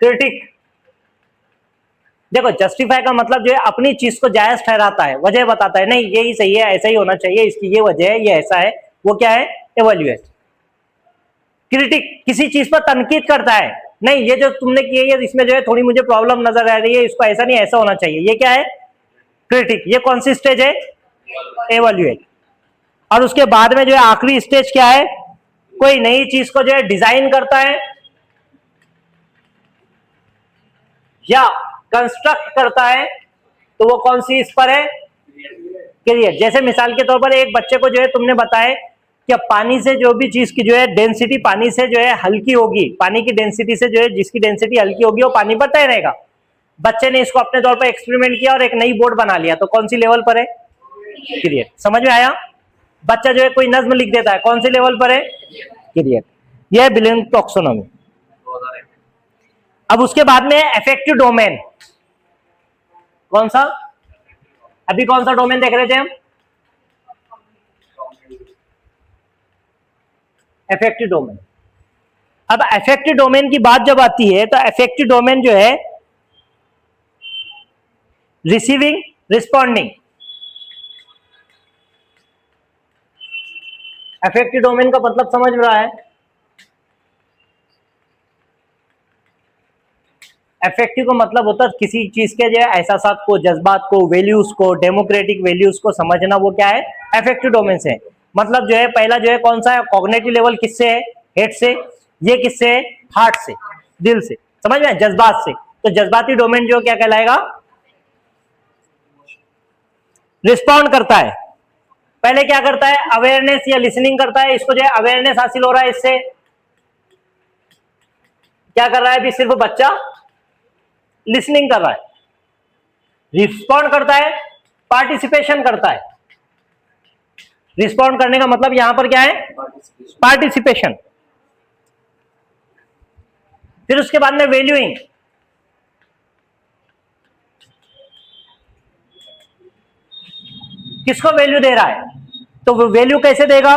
क्रिटिक। देखो, जस्टिफाई का मतलब जो है अपनी चीज को जायज ठहराता है, वजह बताता है, नहीं यही सही है, ऐसा ही होना चाहिए, इसकी ये वजह है, ये ऐसा है, वो क्या है, एवल्युएट। क्रिटिक, किसी चीज पर तनकीद करता है, नहीं ये जो तुमने किया है इसमें जो है थोड़ी मुझे प्रॉब्लम नजर आ रही है, इसको ऐसा नहीं ऐसा होना चाहिए, ये क्या है, क्रिटिक। ये कौन सी स्टेज है, एवल्युएट। और उसके बाद में जो है आखिरी स्टेज क्या है, कोई नई चीज को जो है डिजाइन करता है या कंस्ट्रक्ट करता है, तो वो कौन सी इस पर है, क्रिएट। जैसे मिसाल के तौर पर एक बच्चे को जो है तुमने बताया कि पानी से जो भी चीज की जो है डेंसिटी पानी से जो है हल्की होगी, पानी की डेंसिटी से जो है जिसकी डेंसिटी हल्की होगी वो पानी पर तैरेगा। बच्चे ने इसको अपने तौर पर एक्सपेरिमेंट किया और एक नई बोर्ड बना लिया, तो कौन सी लेवल पर है, क्रिएट। समझ में आया। बच्चा जो है कोई नज्म लिख देता है, कौन सी लेवल पर है, क्रिएट। यह है ब्लूम टैक्सोनॉमी। अब उसके बाद में अफेक्टिव डोमेन, कौन सा, अभी कौन सा डोमेन देख रहे थे हम, अफेक्टिव डोमेन। अब अफेक्टिव डोमेन की बात जब आती है तो अफेक्टिव डोमेन जो है रिसीविंग, रिस्पॉन्डिंग। अफेक्टिव डोमेन का मतलब समझ में रहा है? अफेक्टिव का मतलब होता है किसी चीज के जो है एहसासात को, जज्बात को, वैल्यूज को, डेमोक्रेटिक वैल्यूज को समझना, वो क्या है? अफेक्टिव डोमेन से। मतलब जो है पहला जो है कौन सा है? कॉग्निटिव लेवल किससे है? हेड से। ये किससे है? हार्ट से, दिल से। समझ में? जज्बात से। तो जज्बाती डोमेन जो क्या कहलाएगा? रिस्पॉन्ड करता है। पहले क्या करता है? अवेयरनेस या लिसनिंग करता है। इसको जो है अवेयरनेस हासिल हो रहा है इससे। क्या कर रहा है? अभी सिर्फ बच्चा लिसनिंग कर रहा है। रिस्पॉन्ड करता है, पार्टिसिपेशन करता है। रिस्पॉन्ड करने का मतलब यहां पर क्या है? पार्टिसिपेशन। फिर उसके बाद में वैल्यूइंग। किसको वैल्यू दे रहा है? तो वो वैल्यू कैसे देगा?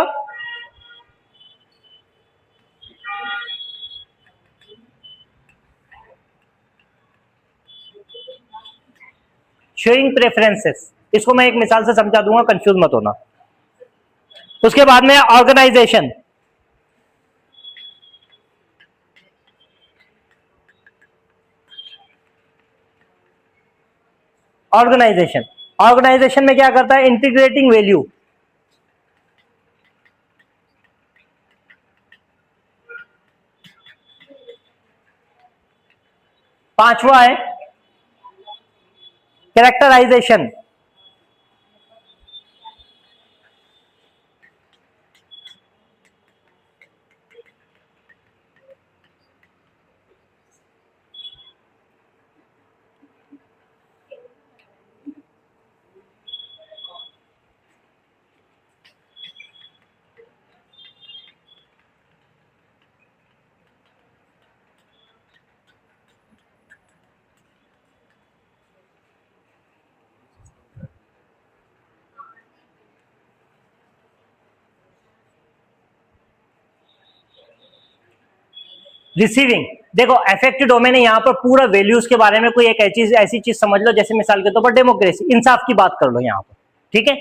Showing preferences. इसको मैं एक मिसाल से समझा दूंगा, कंफ्यूज मत होना। उसके बाद में ऑर्गेनाइजेशन। ऑर्गेनाइजेशन, ऑर्गेनाइजेशन में क्या करता है? Integrating value. पांचवा है कैरेक्टराइजेशन। रिसीविंग। देखो अफेक्टिव डोमेन है, यहां पर पूरा वैल्यूज के बारे में कोई एक ऐसी चीज समझ लो, जैसे मिसाल के तौर पर डेमोक्रेसी, इंसाफ की बात कर लो यहां पर। ठीक है?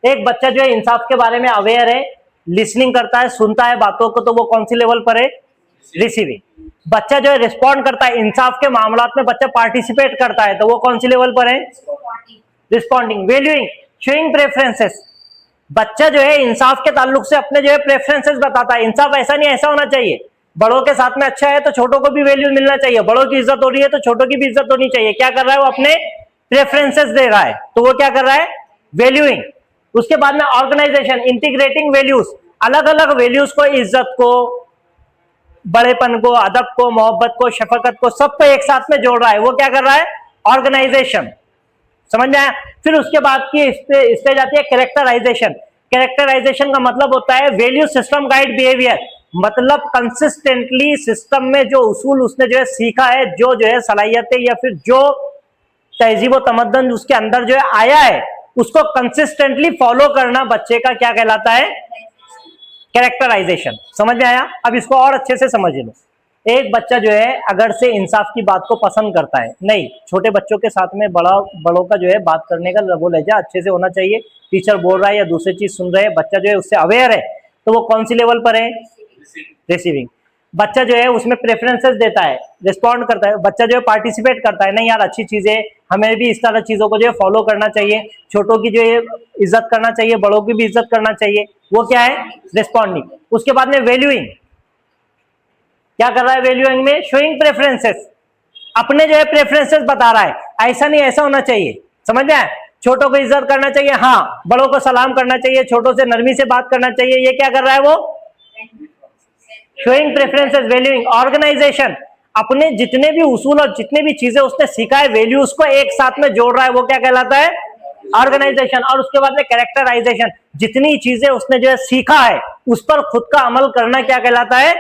एक बच्चा जो है इंसाफ के बारे में अवेयर है, लिसनिंग करता है, सुनता है बातों को, तो वो कौन सी लेवल पर है? रिसीविंग। बच्चा जो है रिस्पॉन्ड करता है, इंसाफ के मामलात में बच्चा पार्टिसिपेट करता है, तो वो कौन सी लेवल पर है? रिस्पॉन्डिंग। Valuing, showing preferences. बच्चा जो है इंसाफ के ताल्लुक से अपने जो है प्रेफरेंसेस बताता है। इंसाफ ऐसा नहीं, ऐसा होना चाहिए। बड़ों के साथ में अच्छा है तो छोटों को भी वैल्यू मिलना चाहिए। बड़ों की इज्जत हो रही है तो छोटों की भी इज्जत होनी चाहिए। क्या कर रहा है वो? अपने प्रेफरेंसेस दे रहा है, तो वो क्या कर रहा है? वैल्यूइंग। उसके बाद में ऑर्गेनाइजेशन, इंटीग्रेटिंग वैल्यूज। अलग अलग वैल्यूज को, इज्जत को, बड़ेपन को, अदब को, मोहब्बत को, शफकत को, सबको एक साथ में जोड़ रहा है। वो क्या कर रहा है? ऑर्गेनाइजेशन। समझ में आया? फिर उसके बाद की स्टेज आती है कैरेक्टराइजेशन। कैरेक्टराइजेशन का मतलब होता है वैल्यू सिस्टम गाइड बिहेवियर। मतलब कंसिस्टेंटली सिस्टम में जो उसूल उसने जो है सीखा है, जो है सलाहियतें या फिर जो तहजीब व तमद्दन उसके अंदर जो है आया है, उसको कंसिस्टेंटली फॉलो करना बच्चे का क्या कहलाता है? कैरेक्टराइजेशन। समझ में आया? अब इसको और अच्छे से समझ लो। एक बच्चा जो है अगर से इंसाफ की बात को पसंद करता है, नहीं, छोटे बच्चों के साथ में बड़ों का जो है बात करने का लबो लहजा अच्छे से होना चाहिए। टीचर बोल रहा है या दूसरी चीज सुन रहे हैं, बच्चा जो है उससे अवेयर है, तो वो कौन सी लेवल पर है? रिसीविंग। बच्चा जो है उसमें प्रेफरेंसेस देता है, रिस्पॉन्ड करता है। बच्चा जो है पार्टिसिपेट करता है, नहीं यार अच्छी चीज है, हमें भी इस तरह चीजों को जो है फॉलो करना चाहिए, छोटों की जो है इज्जत करना चाहिए, बड़ों की भी इज्जत करना चाहिए। वो क्या है? रिस्पॉन्डिंग। उसके बाद में वैल्यूइंग। क्या कर रहा है वैल्यूइंग में? Showing preferences. अपने जो है प्रेफरेंसेस बता रहा है, ऐसा नहीं ऐसा होना चाहिए। समझ में? छोटों को इज्जत करना चाहिए, हाँ, बड़ों को सलाम करना चाहिए, छोटों से नरमी से बात करना चाहिए। ये क्या कर रहा है वो? Showing preferences, valuing. ऑर्गेनाइजेशन, अपने जितने भी उसूल और जितने भी चीजें उसने सीखा है, वैल्यूज को एक साथ में जोड़ रहा है, वो क्या कहलाता है? ऑर्गेनाइजेशन। और उसके बाद में कैरेक्टराइजेशन, जितनी चीजें उसने जो है सीखा है उस पर खुद का अमल करना क्या कहलाता है?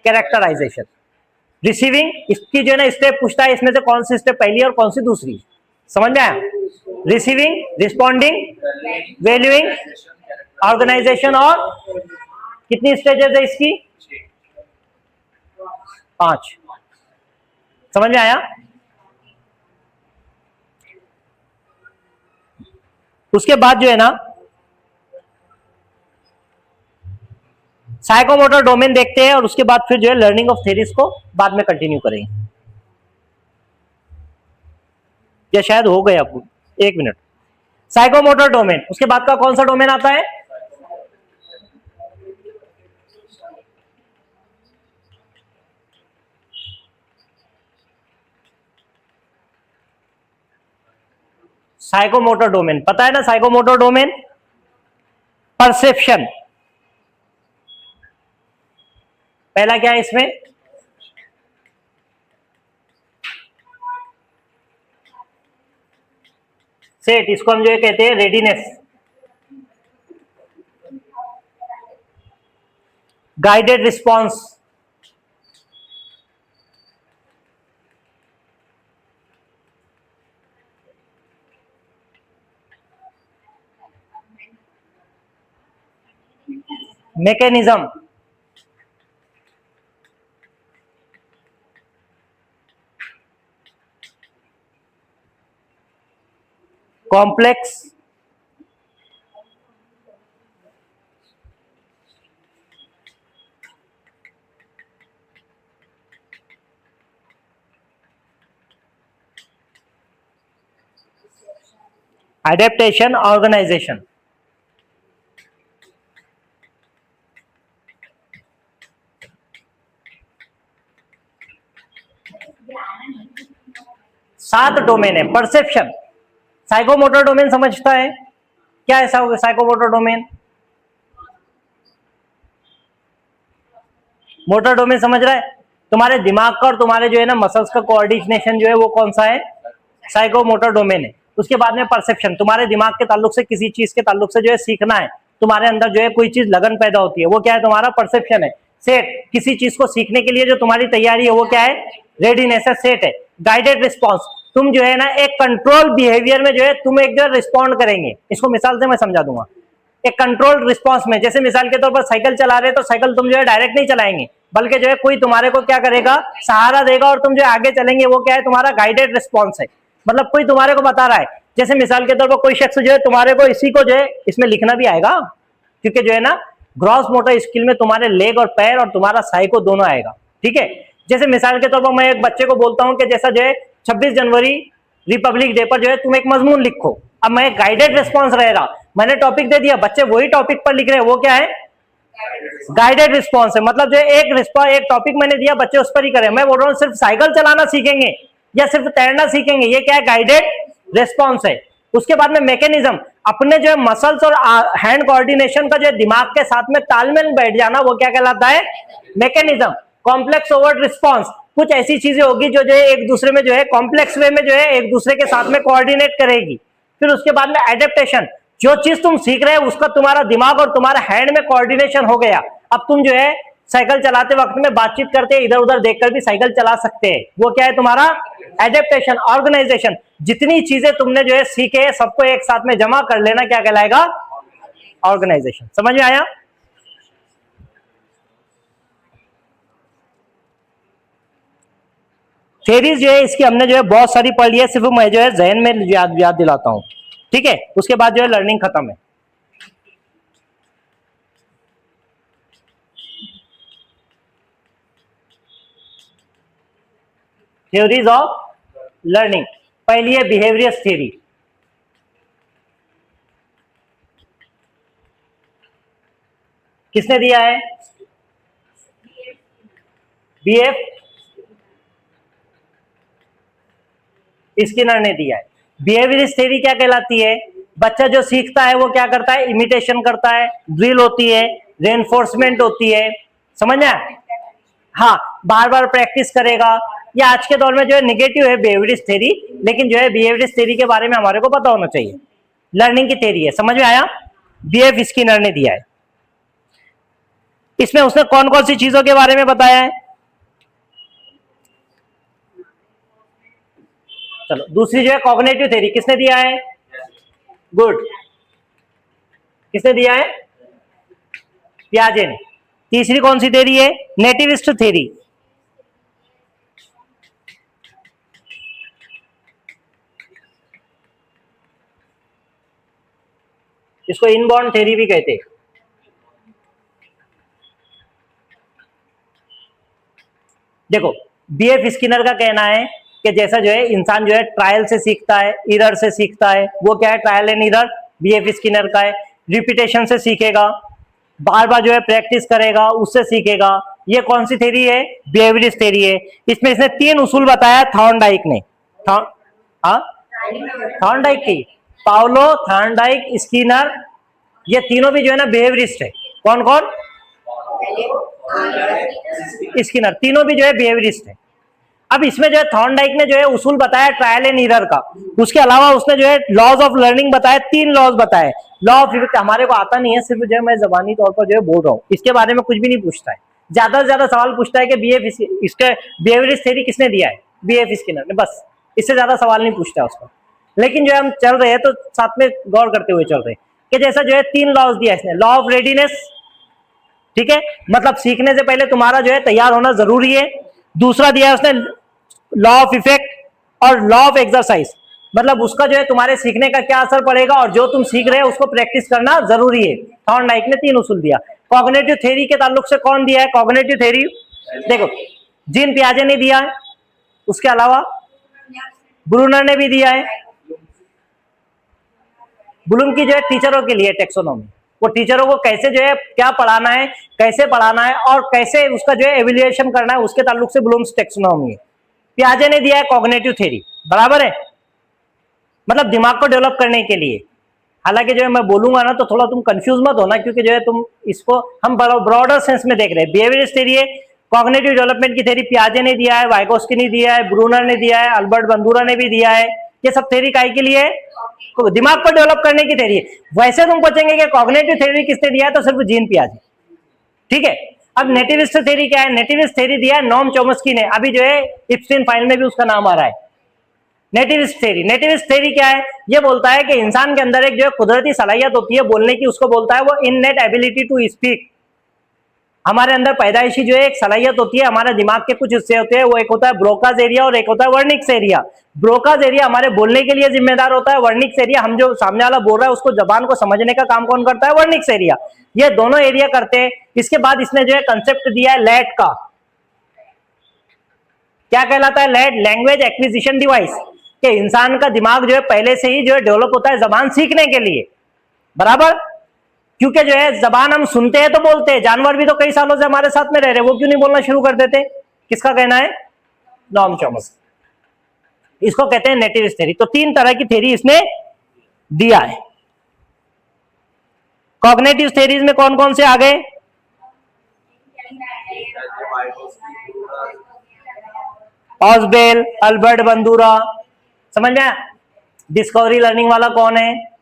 कैरेक्टराइजेशन। रिसीविंग, इसकी जो है ना स्टेप पूछता है, इसमें से कौन सी स्टेप पहली और कौन सी दूसरी? समझ में आया? रिसीविंग, रिस्पॉन्डिंग, वैल्यूइंग, ऑर्गेनाइजेशन, और कितनी स्टेजेस है इसकी? 5। समझ में आया? उसके बाद जो है ना साइकोमोटर डोमेन देखते हैं और उसके बाद फिर जो है लर्निंग ऑफ थेरीज को बाद में कंटिन्यू करेंगे। या शायद हो गया, एक मिनट। साइकोमोटर डोमेन, उसके बाद का कौन सा डोमेन आता है? साइकोमोटर डोमेन, पता है ना साइकोमोटर डोमेन? परसेप्शन पहला क्या है इसमें? सेट, इसको हम जो है कहते हैं readiness. Guided response, mechanism, complex, adaptation, organisation. सात डोमेन है। परसेप्शन, साइकोमोटर डोमेन समझता है क्या? ऐसा होगा साइकोमोटर डोमेन, मोटर डोमेन समझ रहा है? तुम्हारे दिमाग का और तुम्हारे जो है ना मसल्स का कोऑर्डिनेशन जो है वो कौन सा है? साइकोमोटर डोमेन है। उसके बाद में परसेप्शन, तुम्हारे दिमाग के ताल्लुक से किसी चीज के ताल्लुक से जो है सीखना है, तुम्हारे अंदर जो है कोई चीज लगन पैदा होती है, वो क्या है? तुम्हारा परसेप्शन है। सेट, किसी चीज को सीखने के लिए जो तुम्हारी तैयारी है वो क्या है? रेडीनेस है, सेट है। गाइडेड रिस्पॉन्स, तुम जो है ना एक कंट्रोल बिहेवियर में जो है तुम एक जो रिस्पॉन्ड करेंगे। इसको मिसाल से मैं समझा दूंगा। एक कंट्रोल रिस्पॉन्स में, जैसे मिसाल के तौर पर साइकिल चला रहे तो साइकिल तुम जो है डायरेक्ट नहीं चलाएंगे, बल्कि जो है कोई तुम्हारे को क्या करेगा? सहारा देगा और तुम जो आगे चलेंगे। वो क्या है? तुम्हारा गाइडेड रिस्पॉन्स है। मतलब कोई तुम्हारे को बता रहा है, जैसे मिसाल के तौर पर कोई शख्स जो है तुम्हारे को इसी को जो है, इसमें लिखना भी आएगा क्योंकि जो है ना ग्रॉस मोटर स्किल में तुम्हारे लेग और पैर और तुम्हारा साइको दोनों आएगा। ठीक है, जैसे मिसाल के तौर पर मैं एक बच्चे को बोलता हूं कि जैसा जो है 26 जनवरी रिपब्लिक डे पर जो है तुम एक मजमून लिखो। अब मैं गाइडेड रिस्पॉन्स रहेगा, मैंने टॉपिक दे दिया, बच्चे वही टॉपिक पर लिख रहे हैं, वो क्या है? गाइडेड रिस्पॉन्स है। मतलब जो एक टॉपिक मैंने दिया, बच्चे उस पर ही करें। मैं बोल रहा हूँ सिर्फ साइकिल चलाना सीखेंगे या सिर्फ तैरना सीखेंगे, ये क्या है? गाइडेड रिस्पॉन्स है। उसके बाद में मैकेनिज्म, अपने जो है मसल्स और हैंड कोऑर्डिनेशन का जो है दिमाग के साथ में तालमेल बैठ जाना, वो क्या कहलाता है? मैकेनिज्म। कॉम्प्लेक्स ओवर्ट रिस्पॉन्स, कुछ ऐसी चीजें होगी जो है एक दूसरे में जो है कॉम्प्लेक्स वे में जो है एक दूसरे के साथ में कोऑर्डिनेट करेगी। फिर उसके बाद में एडेप्टेशन, जो चीज तुम सीख रहे हो उसका तुम्हारा दिमाग और तुम्हारा हैंड में कोऑर्डिनेशन हो गया। अब तुम जो है साइकिल चलाते वक्त में बातचीत करते इधर उधर देखकर भी साइकिल चला सकते हैं, वो क्या है? तुम्हारा एडेप्टेशन। ऑर्गेनाइजेशन, जितनी चीजें तुमने जो है सीखे हैं सबको एक साथ में जमा कर लेना, क्या कहलाएगा? ऑर्गेनाइजेशन। समझ में आया? थेरीज जो है इसकी हमने जो है बहुत सारी पढ़ ली है, सिर्फ मैं जो है जहन में याद दिलाता हूं। ठीक है, उसके बाद जो है लर्निंग खत्म है। थ्योरीज ऑफ लर्निंग, पहली है बिहेवियर्स थ्योरी। किसने दिया है? बीएफ स्किनर ने दिया है। बिहेवियरिस्ट थ्योरी क्या कहलाती है? बच्चा जो सीखता है वो क्या करता है? इमिटेशन करता है, ड्रिल होती है, रेनफोर्समेंट होती है। समझना? हाँ, बार बार प्रैक्टिस करेगा। या आज के दौर में जो है निगेटिव है बिहेवियरिस्ट थ्योरी, लेकिन जो है बिहेवियरिस्ट थ्योरी के बारे में हमारे को पता होना चाहिए। लर्निंग की थ्योरी है, समझ में आया? बीएफ स्किनर ने दिया है। इसमें उसने कौन कौन सी चीजों के बारे में बताया है? चलो, दूसरी जो है कॉग्निटिव थ्योरी, किसने दिया है? गुड, किसने दिया है? पियाजे ने। तीसरी कौन सी थ्योरी है? Nativist theory. इसको इनबॉर्न थ्योरी भी कहते हैं। देखो बीएफ स्किनर का कहना है कि जैसा जो है इंसान जो है ट्रायल से सीखता है, एरर से सीखता है, वो क्या है trial and error, BF Skinner का है। रिपीटेशन से सीखेगा, बार बार जो है प्रैक्टिस करेगा, उससे सीखेगा। ये कौन सी थ्योरी है? बिहेवियरिस्ट थ्योरी है। इसमें इसने 3 उसूल बताया थॉर्नडाइक ने। थॉर्नडाइक की, पाउलो, थॉर्नडाइक, स्किनर, ये तीनों भी जो है ना बिहेवियरिस्ट है। कौन कौन? स्किनर, तीनों भी जो है बिहेवियरिस्ट है। अब इसमें जो है थॉर्नडाइक ने जो है उसूल बताया ट्रायल एंड एरर का, उसके अलावा उसने जो है लॉज ऑफ लर्निंग बताया, 3 लॉज बताए। लॉ ऑफ इफेक्ट हमारे को आता नहीं है, सिर्फ जो है मैं जबानी तौर पर जो है बोल रहा हूँ, इसके बारे में कुछ भी नहीं पूछता है। ज्यादा से ज्यादा सवाल पूछता है कि बीएफ इसके बिहेवियरिस्ट थ्योरी किसने दिया है? बीएफ स्किनर ने, बस इससे ज्यादा सवाल नहीं पूछता है उसको। लेकिन जो है हम चल रहे हैं तो साथ में गौर करते हुए चल रहे हैं कि जैसा जो है 3 लॉज दिया इसने। लॉ ऑफ रेडीनेस, ठीक है, मतलब सीखने से पहले तुम्हारा जो है तैयार होना जरूरी है। दूसरा दिया है उसने लॉ ऑफ इफेक्ट और लॉ ऑफ एक्सरसाइज, मतलब उसका जो है तुम्हारे सीखने का क्या असर पड़ेगा और जो तुम सीख रहे हो उसको प्रैक्टिस करना जरूरी है। थॉर्नडाइक ने 3 उसूल दिया। कॉग्निटिव थ्योरी के ताल्लुक से कौन दिया है कॉग्निटिव थ्योरी? देखो जीन पियाजे ने दिया है, उसके अलावा ब्रूनर ने भी दिया है। ब्लूम की जो है टीचरों के लिए टेक्सोनॉमी, वो टीचरों को कैसे जो है क्या पढ़ाना है, कैसे पढ़ाना है और कैसे उसका जो है एवेल्युएशन करना है, उसके ताल्लुक से ब्लूम्स टेक्सोनॉमी है। पियाजे ने दिया है कॉग्निटिव थ्योरी, बराबर है, मतलब दिमाग को डेवलप करने के लिए। हालांकि जो है मैं बोलूंगा ना तो थोड़ा तुम कंफ्यूज मत होना, क्योंकि जो है तुम इसको हम ब्रॉडर सेंस में देख रहे हैं। बिहेवियरिस्ट थ्योरी है, कॉग्निटिव डेवलपमेंट की थ्योरी पियाजे ने दिया है, वाइगोस्की ने दिया है, ब्रूनर ने दिया है, अल्बर्ट बंदूरा ने भी दिया है। ये सब थ्योरी काय के लिए है? दिमाग को डेवलप करने की थ्योरी है। वैसे तुम पूछेंगे कि कॉग्निटिव थ्योरी किसने दिया है, तो सिर्फ जीन पियाजे, ठीक है। अब नेटिविस्ट थ्योरी क्या है? नेटिविस्ट थ्योरी दिया है नॉम चॉम्स्की ने, अभी जो है इप्सिन फाइल में भी उसका नाम आ रहा है। नेटिविस्ट थ्योरी, नेटिविस्ट थ्योरी क्या है? ये बोलता है कि इंसान के अंदर एक जो है कुदरती सलाहियत होती है बोलने की, उसको बोलता है वो इननेट एबिलिटी टू स्पीक। हमारे अंदर पैदाइशी जो है एक सलाहियत होती है, हमारे दिमाग के कुछ हिस्से होते हैं, वो एक होता है ब्रोकाज एरिया और एक होता है वर्निक्स एरिया। ब्रोकाज एरिया हमारे बोलने के लिए जिम्मेदार होता है, वर्निक्स एरिया हम जो सामने वाला बोल रहा है उसको जबान को समझने का काम कौन करता है? Wernicke's area. ये दोनों एरिया करते हैं। इसके बाद इसने जो है कंसेप्ट दिया है लैट का। क्या कहलाता है लैट? लैंग्वेज एक्विजिशन डिवाइस, कि इंसान का दिमाग जो है पहले से ही जो है डेवलप होता है जबान सीखने के लिए, बराबर। क्योंकि जो है जबान हम सुनते हैं तो बोलते हैं, जानवर भी तो कई सालों से हमारे साथ में रह रहे हैं, वो क्यों नहीं बोलना शुरू कर देते? किसका कहना है? Noam Chomsky. इसको कहते हैं नेटिविस्ट थ्योरी। तो 3 तरह की थ्योरी इसने दिया है। कॉग्निटिव थ्योरीज में कौन कौन से आ गए? ऑसबेल, अल्बर्ट बंदूरा, समझ में? डिस्कवरी लर्निंग वाला कौन है?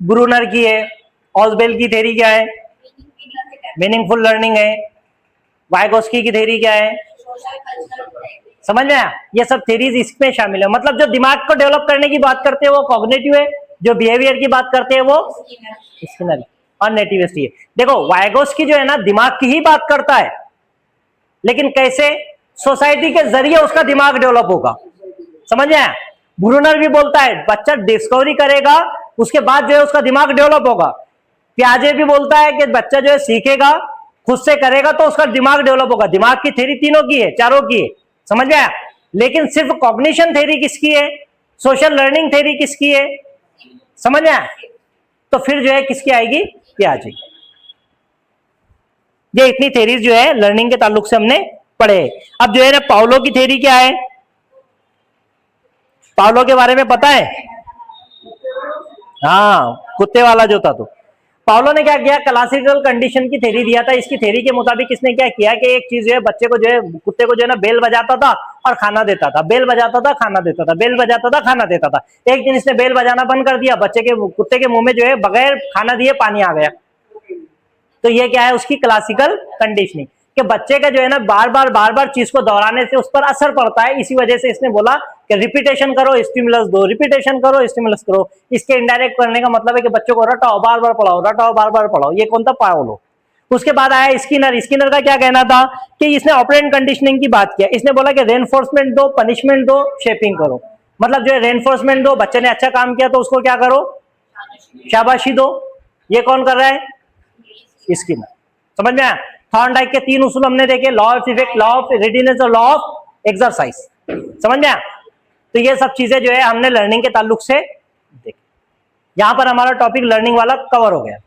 ब्रूनर की है। ऑसबेल की थ्योरी क्या है? मीनिंगफुल लर्निंग है। वाइगोस्की की थ्योरी क्या है? समझ में आया? ये सब थ्योरीज इसमें शामिल है। मतलब जो दिमाग को डेवलप करने की बात करते हैं वो कॉग्निटिव है, जो बिहेवियर की बात करते हैं वो स्किनर और नेटिविस्ट है। देखो वाइगोस्की जो है ना दिमाग की ही बात करता है, लेकिन कैसे? सोसाइटी के जरिए उसका दिमाग डेवलप होगा, समझ में आया? ब्रूनर भी बोलता है बच्चा डिस्कवरी करेगा उसके बाद जो है उसका दिमाग डेवलप होगा। पियाजे भी बोलता है कि बच्चा जो है सीखेगा, खुद से करेगा तो उसका दिमाग डेवलप होगा। दिमाग की थ्योरी तीनों की है, चारों की है, समझ में आया? लेकिन सिर्फ कॉग्निशन थ्योरी किसकी है? सोशल लर्निंग थ्योरी किसकी है? समझ में आया? तो फिर जो है किसकी आएगी? पियाजे। ये इतनी थ्योरीज जो है लर्निंग के ताल्लुक से हमने पढ़े। अब जो है ना पाउलो की थ्योरी क्या है? पाउलो के बारे में पता है? हाँ, कुत्ते वाला जो था। तो पाउलो ने क्या किया? क्लासिकल कंडीशन की थ्योरी दिया था। इसकी थ्योरी के मुताबिक इसने क्या किया कि एक चीज जो है बच्चे को जो है कुत्ते को जो है ना बेल बजाता था और खाना देता था, बेल बजाता था खाना देता था, बेल बजाता था खाना देता था। एक दिन इसने बेल बजाना बंद कर दिया, बच्चे के कुत्ते के मुंह में जो है बगैर खाना दिए पानी आ गया। तो ये क्या है? उसकी क्लासिकल कंडीशनिंग, कि बच्चे का जो है ना बार बार चीज को दोहराने से उस पर असर पड़ता है। इसी वजह से इसने बोला कि रिपीटेशन करो स्टिमुलस दो, रिपीटेशन करो स्टिमुलस करो। इसके इनडायरेक्ट करने का मतलब है कि बच्चों को रटाओ, बार बार पढ़ाओ, रटाओ, बार बार पढ़ाओ। ये कौन था? पाउलो। उसके बाद आया स्किनर। स्किनर का क्या कहना था कि इसने ऑपरेंट कंडीशनिंग की बात किया। इसने बोला कि रेनफोर्समेंट दो, पनिशमेंट दो, शेपिंग करो। मतलब जो है रेनफोर्समेंट दो, बच्चे ने अच्छा काम किया तो उसको क्या करो, शाबाशी दो। ये कौन कर रहा है, स्किनर। समझ में आया? थॉर्नडाइक के 3 उसूल हमने देखे, law of effect, law of readiness और लॉ ऑफ एक्सरसाइज। समझ में आया? तो ये सब चीजें जो है हमने लर्निंग के ताल्लुक से देखी। यहां पर हमारा टॉपिक लर्निंग वाला कवर हो गया।